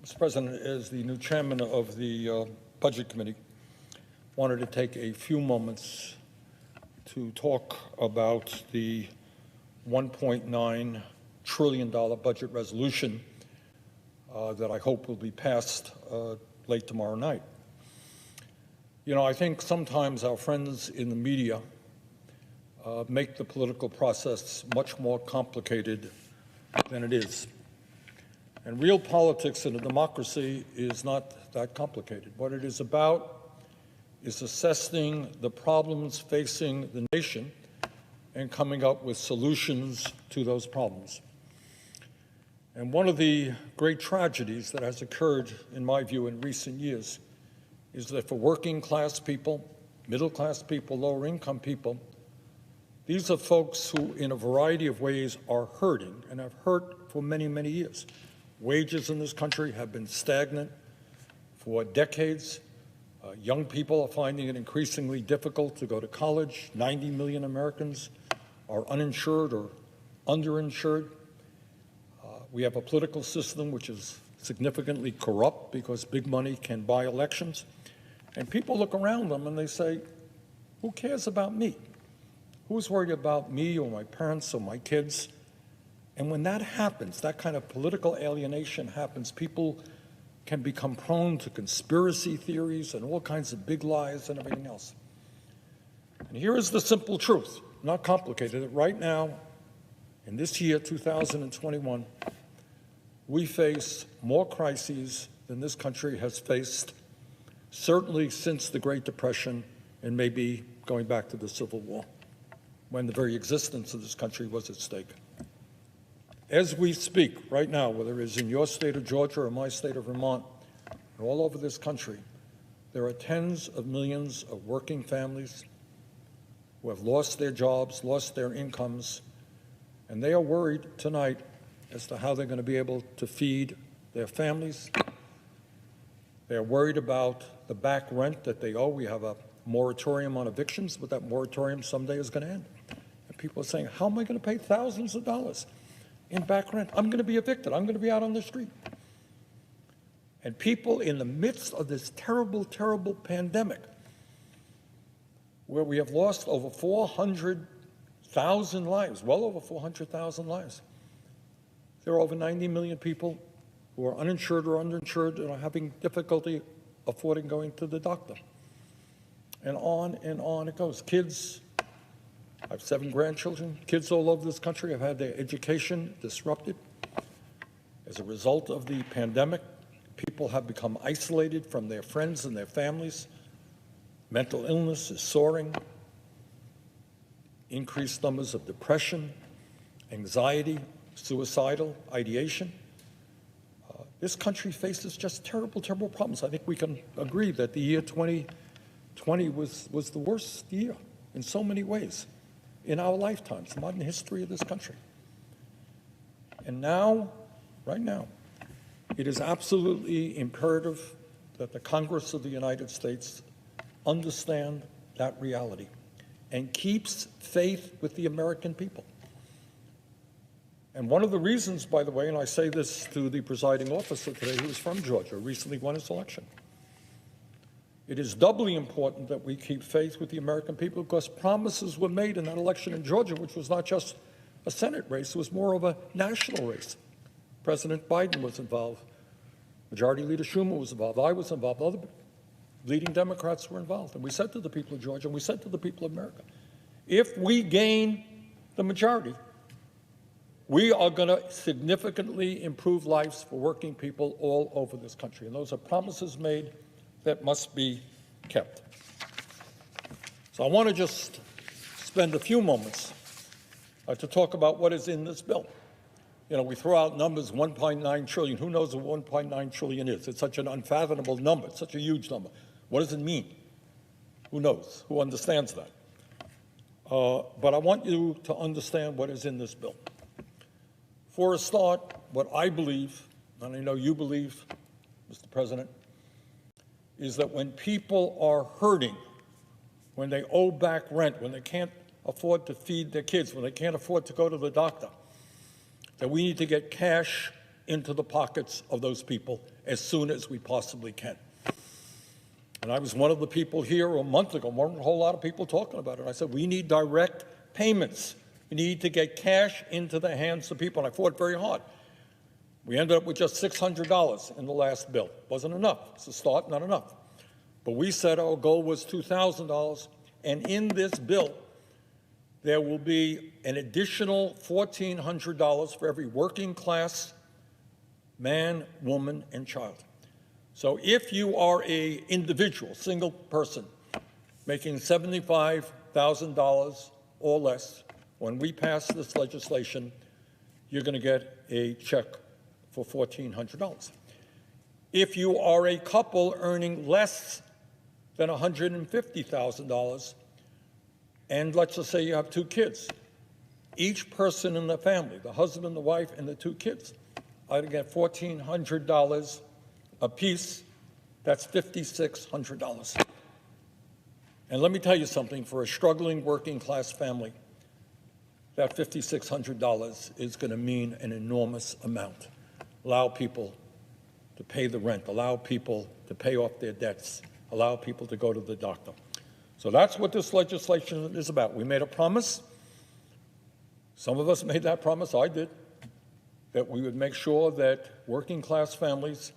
Mr. President, as the new chairman of the Budget Committee, wanted to take a few moments to talk about the $1.9 trillion budget resolution that I hope will be passed late tomorrow night. You know, I think sometimes our friends in the media make the political process much more complicated than it is. And real politics in a democracy is not that complicated. What it is about is assessing the problems facing the nation and coming up with solutions to those problems. And one of the great tragedies that has occurred, in my view, in recent years is that for working class people, middle class people, lower income people, these are folks who, in a variety of ways, are hurting and have hurt for many, many years. Wages in this country have been stagnant for decades. Young people are finding it increasingly difficult to go to college. 90 million Americans are uninsured or underinsured. We have a political system which is significantly corrupt because big money can buy elections. And people look around them and they say, who cares about me? Who's worried about me or my parents or my kids? And when that happens, that kind of political alienation happens, people can become prone to conspiracy theories and all kinds of big lies and everything else. And here is the simple truth, not complicated, that right now, in this year, 2021, we face more crises than this country has faced, certainly since the Great Depression and maybe going back to the Civil War, when the very existence of this country was at stake. As we speak right now, whether it's in your state of Georgia or my state of Vermont, and all over this country, there are tens of millions of working families who have lost their jobs, lost their incomes, and they are worried tonight as to how they're going to be able to feed their families. They're worried about the back rent that they owe. We have a moratorium on evictions, but that moratorium someday is going to end. And people are saying, how am I going to pay thousands of dollars in back rent? I'm going to be evicted. I'm going to be out on the street. And people in the midst of this terrible, terrible pandemic, where we have lost over 400,000 lives, well over 400,000 lives. There are over 90 million people who are uninsured or underinsured and are having difficulty affording going to the doctor. And on it goes. Kids, I have 7 grandchildren. Kids all over this country have had their education disrupted. As a result of the pandemic, people have become isolated from their friends and their families. Mental illness is soaring. Increased numbers of depression, anxiety, suicidal ideation. This country faces just terrible, terrible problems. I think we can agree that the year 2020 was the worst year in so many ways in our lifetimes, the modern history of this country. And now, right now, it is absolutely imperative that the Congress of the United States understand that reality and keeps faith with the American people. And one of the reasons, by the way, and I say this to the presiding officer today, who is from Georgia, recently won his election, it is doubly important that we keep faith with the American people because promises were made in that election in Georgia, which was not just a Senate race, it was more of a national race. President Biden was involved. Majority Leader Schumer was involved. I was involved. Other leading Democrats were involved. And we said to the people of Georgia, and we said to the people of America, if we gain the majority, we are going to significantly improve lives for working people all over this country. And those are promises made that must be kept. So I want to just spend a few moments to talk about what is in this bill. You know, we throw out numbers, 1.9 trillion. Who knows what 1.9 trillion is? It's such an unfathomable number. It's such a huge number. What does it mean? Who knows? Who understands that? But I want you to understand what is in this bill. For a start, what I believe, and I know you believe, Mr. President, is that when people are hurting, when they owe back rent, when they can't afford to feed their kids, when they can't afford to go to the doctor, that we need to get cash into the pockets of those people as soon as we possibly can. And I was one of the people here a month ago, weren't a whole lot of people talking about it. I said, we need direct payments. We need to get cash into the hands of people, and I fought very hard. We ended up with just $600 in the last bill. Wasn't enough. It's a start, not enough. But we said our goal was $2,000, and in this bill, there will be an additional $1,400 for every working class man, woman, and child. So if you are an individual, single person, making $75,000 or less, when we pass this legislation, you're going to get a check for $1,400. If you are a couple earning less than $150,000, and let's just say you have 2 kids, each person in the family, the husband, the wife, and the 2 kids, are going to get $1,400 apiece. That's $5,600. And let me tell you something, for a struggling working class family, that $5,600 is going to mean an enormous amount. Allow people to pay the rent, allow people to pay off their debts, allow people to go to the doctor. So that's what this legislation is about. We made a promise. Some of us made that promise, I did, that we would make sure that working class families,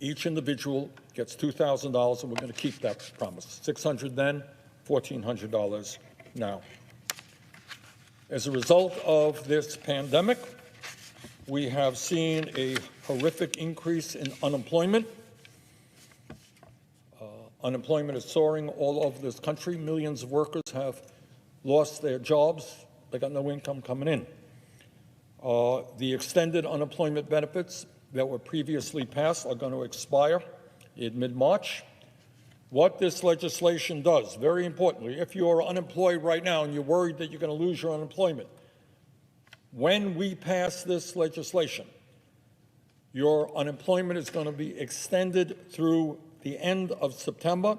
each individual gets $2,000, and we're going to keep that promise. $600 then, $1,400 now. As a result of this pandemic, we have seen a horrific increase in unemployment. Unemployment is soaring all over this country. Millions of workers have lost their jobs. They got no income coming in. The extended unemployment benefits that were previously passed are going to expire in mid-March. What this legislation does, very importantly, if you are unemployed right now and you're worried that you're going to lose your unemployment, when we pass this legislation, your unemployment is going to be extended through the end of September,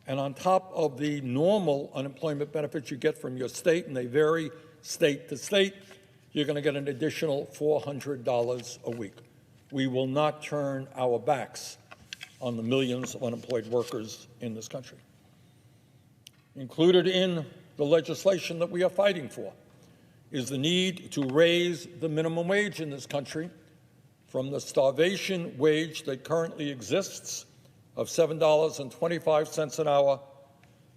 and on top of the normal unemployment benefits you get from your state, and they vary state to state, you're going to get an additional $400 a week. We will not turn our backs on the millions of unemployed workers in this country. Included in the legislation that we are fighting for is the need to raise the minimum wage in this country from the starvation wage that currently exists of $7.25 an hour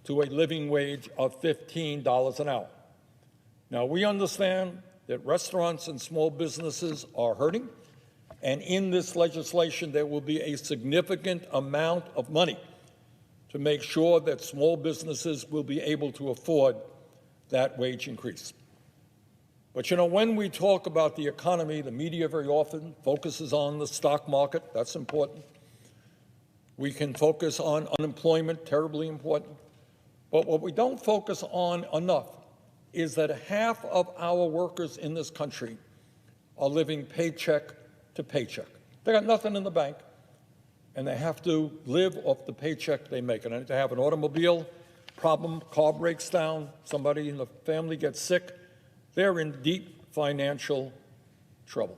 to a living wage of $15 an hour. Now, we understand that restaurants and small businesses are hurting, and in this legislation there will be a significant amount of money to make sure that small businesses will be able to afford that wage increase. But you know, when we talk about the economy, the media very often focuses on the stock market. That's important. We can focus on unemployment, terribly important. But what we don't focus on enough is that half of our workers in this country are living paycheck to paycheck. They got nothing in the bank, and they have to live off the paycheck they make. And if they have an automobile problem, car breaks down, somebody in the family gets sick, they're in deep financial trouble.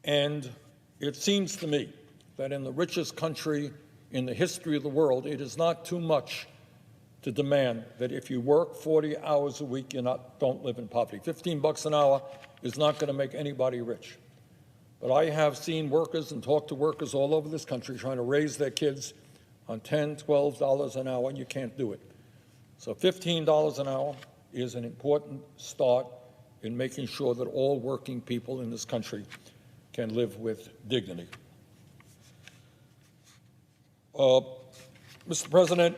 And it seems to me that in the richest country in the history of the world, it is not too much to demand that if you work 40 hours a week, don't live in poverty. $15 an hour is not going to make anybody rich. But I have seen workers and talked to workers all over this country trying to raise their kids on $10, $12 an hour, and you can't do it. So $15 an hour is an important start in making sure that all working people in this country can live with dignity. Mr. President,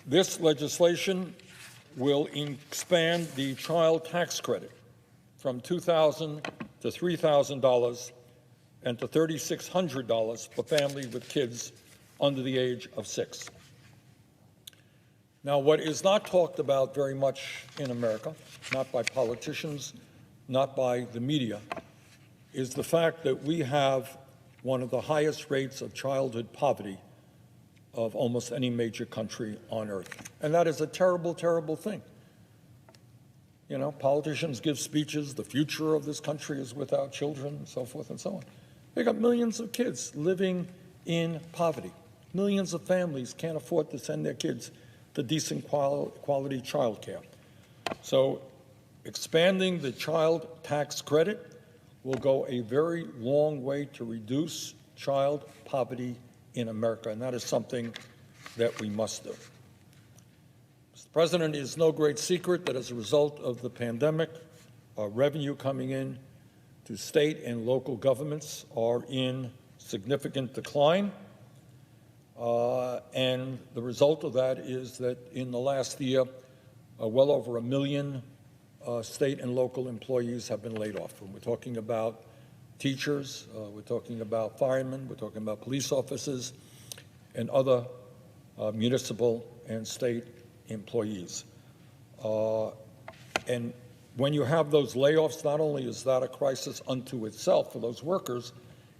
this legislation will expand the child tax credit from $2,000 to $3,000 and to $3,600 for families with kids under the age of 6. Now, what is not talked about very much in America, not by politicians, not by the media, is the fact that we have one of the highest rates of childhood poverty of almost any major country on earth. And that is a terrible, terrible thing. You know, politicians give speeches, the future of this country is with our children, and so forth and so on. They got millions of kids living in poverty. Millions of families can't afford to send their kids to decent quality child care. So expanding the child tax credit will go a very long way to reduce child poverty in America, and that is something that we must do. Mr. President, it is no great secret that as a result of the pandemic, revenue coming in to state and local governments are in significant decline. And the result of that is that in the last year, well over 1 million state and local employees have been laid off. And we're talking about teachers, we're talking about firemen, we're talking about police officers, and other municipal and state employees. And when you have those layoffs, not only is that a crisis unto itself for those workers,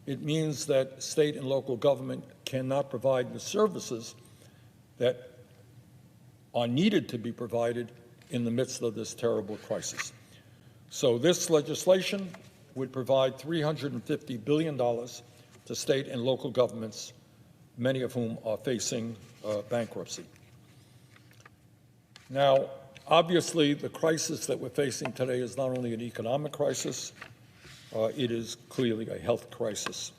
it means that state and local government cannot provide the services that are needed to be provided in the midst of this terrible crisis. So this legislation would provide $350 billion to state and local governments, many of whom are facing bankruptcy. Now, obviously, the crisis that we're facing today is not only an economic crisis, it is clearly a health crisis.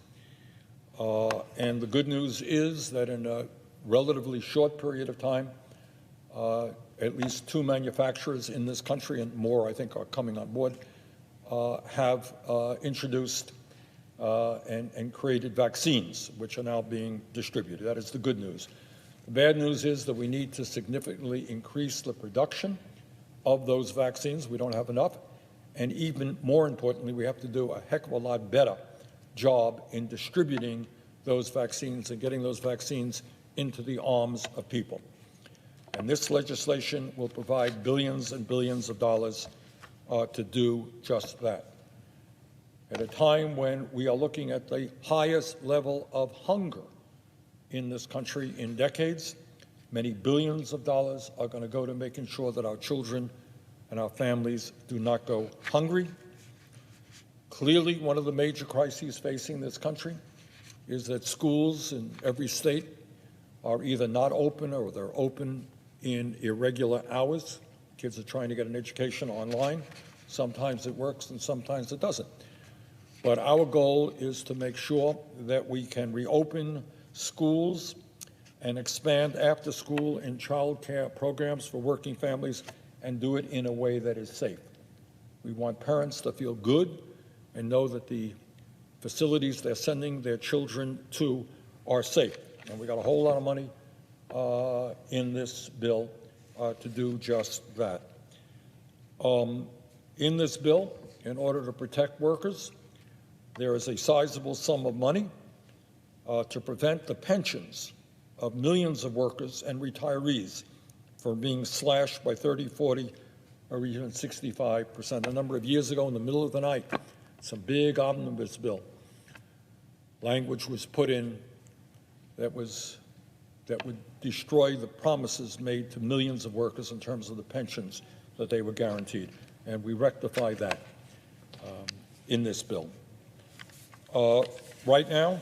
And the good news is that in a relatively short period of time, at least 2 manufacturers in this country, and more I think are coming on board, have introduced and created vaccines, which are now being distributed. That is the good news. The bad news is that we need to significantly increase the production of those vaccines. We don't have enough. And even more importantly, we have to do a heck of a lot better job in distributing those vaccines and getting those vaccines into the arms of people. And this legislation will provide billions and billions of dollars to do just that. At a time when we are looking at the highest level of hunger in this country in decades, many billions of dollars are going to go to making sure that our children and our families do not go hungry. Clearly, one of the major crises facing this country is that schools in every state are either not open or they're open in irregular hours. Kids are trying to get an education online. Sometimes it works and sometimes it doesn't. But our goal is to make sure that we can reopen schools and expand after-school and child care programs for working families and do it in a way that is safe. We want parents to feel good and know that the facilities they're sending their children to are safe. And we got a whole lot of money in this bill to do just that. In this bill, in order to protect workers, there is a sizable sum of money to prevent the pensions of millions of workers and retirees from being slashed by 30, 40, or even 65%. A number of years ago, in the middle of the night, some big omnibus bill language was put in that would destroy the promises made to millions of workers in terms of the pensions that they were guaranteed. And we rectified that in this bill. Right now,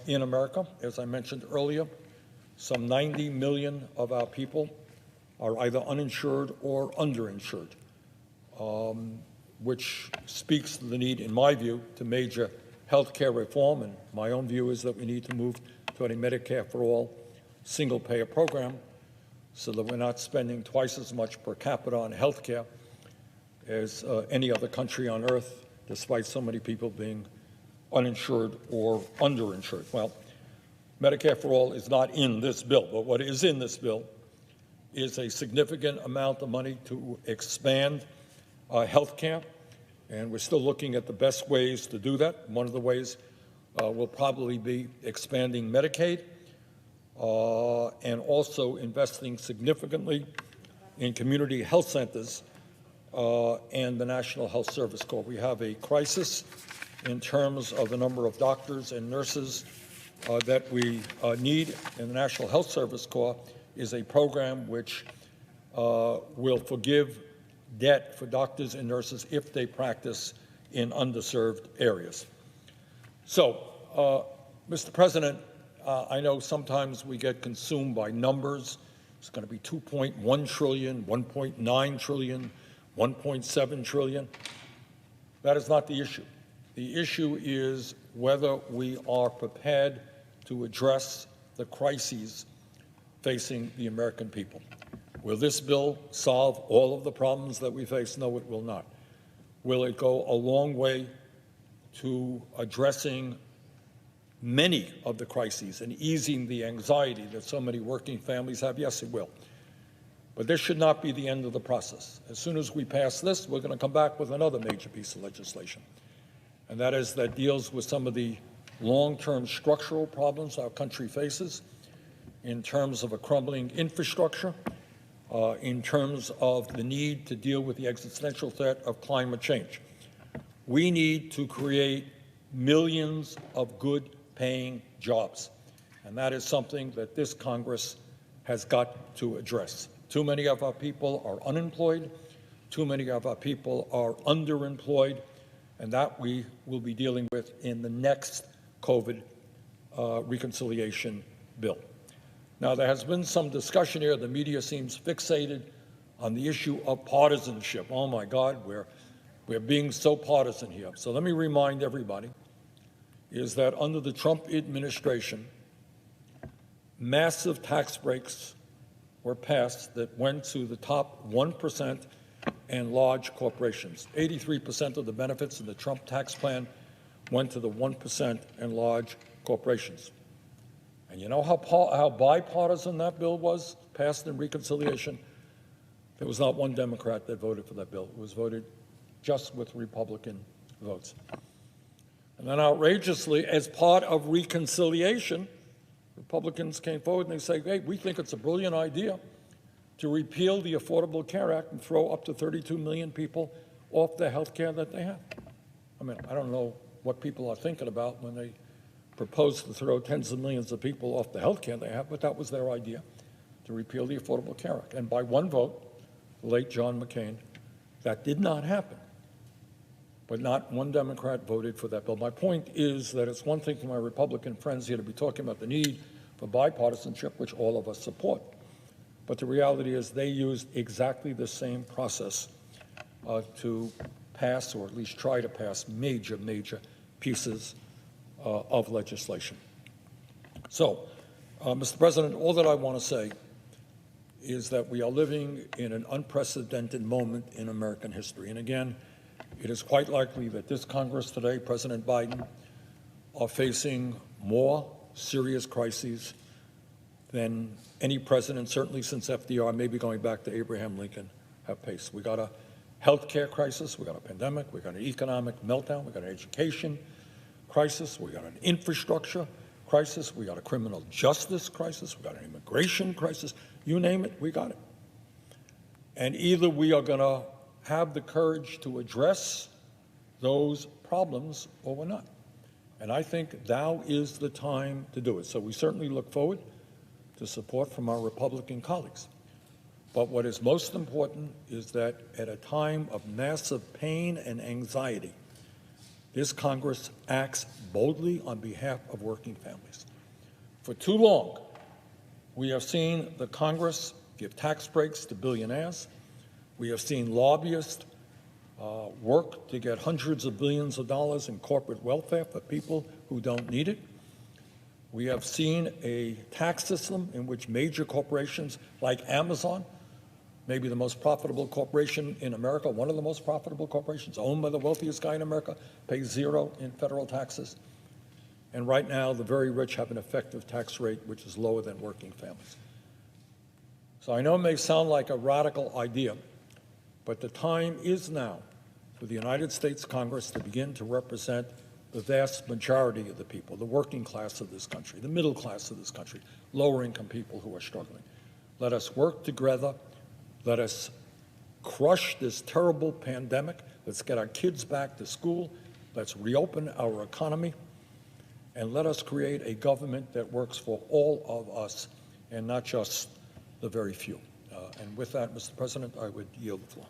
in America, as I mentioned earlier, some 90 million of our people are either uninsured or underinsured, which speaks to the need, in my view, to major health care reform. And my own view is that we need to move toward a Medicare for all single-payer program so that we're not spending twice as much per capita on health care as any other country on earth, despite so many people being uninsured or underinsured. Well, Medicare for all is not in this bill, but what is in this bill is a significant amount of money to expand health care, and we're still looking at the best ways to do that. One of the ways will probably be expanding Medicaid and also investing significantly in community health centers and the National Health Service Corps. We have a crisis in terms of the number of doctors and nurses that we need, and the National Health Service Corps is a program which will forgive debt for doctors and nurses if they practice in underserved areas. So, Mr. President, I know sometimes we get consumed by numbers. It's going to be 2.1 trillion, 1.9 trillion, 1.7 trillion. That is not the issue. The issue is whether we are prepared to address the crises facing the American people. Will this bill solve all of the problems that we face? No, it will not. Will it go a long way to addressing many of the crises and easing the anxiety that so many working families have? Yes, it will. But this should not be the end of the process. As soon as we pass this, we're going to come back with another major piece of legislation, and that deals with some of the long-term structural problems our country faces in terms of a crumbling infrastructure, in terms of the need to deal with the existential threat of climate change. We need to create millions of good-paying jobs, and that is something that this Congress has got to address. Too many of our people are unemployed. Too many of our people are underemployed, and that we will be dealing with in the next COVID reconciliation bill. Now, there has been some discussion here. The media seems fixated on the issue of partisanship. Oh, my God, we're being so partisan here. So let me remind everybody is that under the Trump administration, massive tax breaks were passed that went to the top 1% and large corporations. 83% of the benefits in the Trump tax plan went to the 1% and large corporations. And you know how bipartisan that bill was, passed in reconciliation? There was not one Democrat that voted for that bill. It was voted just with Republican votes. And then outrageously, as part of reconciliation, Republicans came forward and they say, hey, we think it's a brilliant idea to repeal the Affordable Care Act and throw up to 32 million people off the health care that they have. I mean, I don't know what people are thinking about when they propose to throw tens of millions of people off the health care they have, but that was their idea, to repeal the Affordable Care Act. And by one vote, the late John McCain, that did not happen. But not one Democrat voted for that bill. My point is that it's one thing for my Republican friends here to be talking about the need for bipartisanship, which all of us support. But the reality is they used exactly the same process to pass, or at least try to pass, major pieces of legislation. So, Mr. President, all that I want to say is that we are living in an unprecedented moment in American history. And again, it is quite likely that this Congress today, President Biden, are facing more serious crises than any president, certainly since FDR, maybe going back to Abraham Lincoln, have faced. We got a health care crisis, we got a pandemic, we got an economic meltdown, we got an education crisis, we got an infrastructure crisis, we got a criminal justice crisis, we got an immigration crisis, you name it, we got it. And either we are going to have the courage to address those problems or we're not. And I think now is the time to do it. So we certainly look forward to support from our Republican colleagues. But what is most important is that at a time of massive pain and anxiety, this Congress acts boldly on behalf of working families. For too long, we have seen the Congress give tax breaks to billionaires. We have seen lobbyists work to get hundreds of billions of dollars in corporate welfare for people who don't need it. We have seen a tax system in which major corporations like Amazon, maybe the most profitable corporation in America, one of the most profitable corporations, owned by the wealthiest guy in America, pays zero in federal taxes. And right now, the very rich have an effective tax rate which is lower than working families. So I know it may sound like a radical idea, but the time is now for the United States Congress to begin to represent the vast majority of the people, the working class of this country, the middle class of this country, lower-income people who are struggling. Let us work together. Let us crush this terrible pandemic. Let's get our kids back to school. Let's reopen our economy. And let us create a government that works for all of us and not just the very few. And with that, Mr. President, I would yield the floor.